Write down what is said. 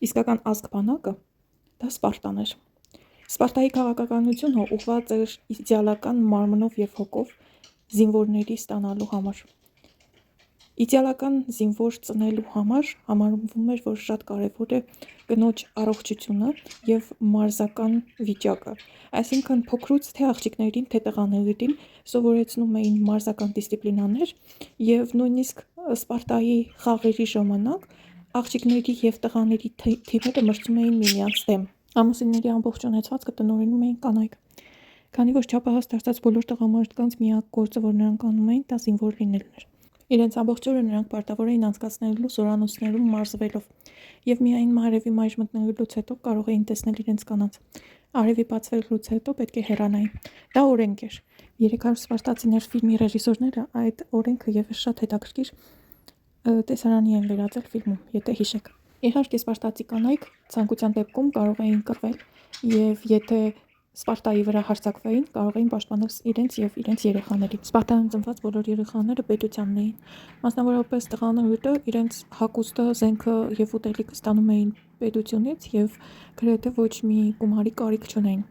Իսկական ազգ բանակը դա Սպարտան էր։ Սպարտայի քաղաքականությունը ուղղված էր իդեալական մարմնով և հոգով զինվորների ստանալու համար։ Իդեալական զինվոր ծնելու համար համարվում էր, որ շատ կարևոր է կնոջ առողջությունը և մարզական վիճակը, այսինքն փոքրուց թե աղջիկներին, թե տղաներին սովորեցնում էին մարզական դիսցիպլինաներ և նույնիսկ Սպարտայի խաղերի ժամանակ աղջիկների և տղաների թիմերը մրցում էին միմյանց դեմ։ Ամուսինների ամբողջ ունեցվածքը տնօրինում էին կանայք, քանի որ չափահաս դարձած բոլոր տղամարդկանց միակ գործը, որ նրանք անում էին, դա զինվոր լինելն էր։ Իրենց ամբողջ օրը նրանք պարտավոր էին անցկացնելու զորանոցներում մարզվելով, և միայն արևի մայր մտնելուց հետո կարող էին տեսնել իրենց կանանց։ Արևի բացվելուց հետո պետք է հեռանային։ Դա օրենք էր։ 300 սպարտացիներ ֆիլմի ռեժիսորները այդ օրենքը ևս շատ հետաքրքիր տեսարանի են վերածել ֆիլմում, եթե հիշեք։ Իհարկե, սպարտացի կանայք ցանկության դեպքում կարող էին կռվել, և եթե Սպարտայի վրա հարձակվեին, կարող էին պաշտպանել իրենց և իրենց երեխաներին։ Սպարտայում ծնված բոլոր երեխաները պետությանն էին, մասնավորապես տղաները իրենց հագուստը, զենքը և ուտելիքը ստանում էին պետությունից և գրեթե ոչ մի գումարի կարիք չունեին։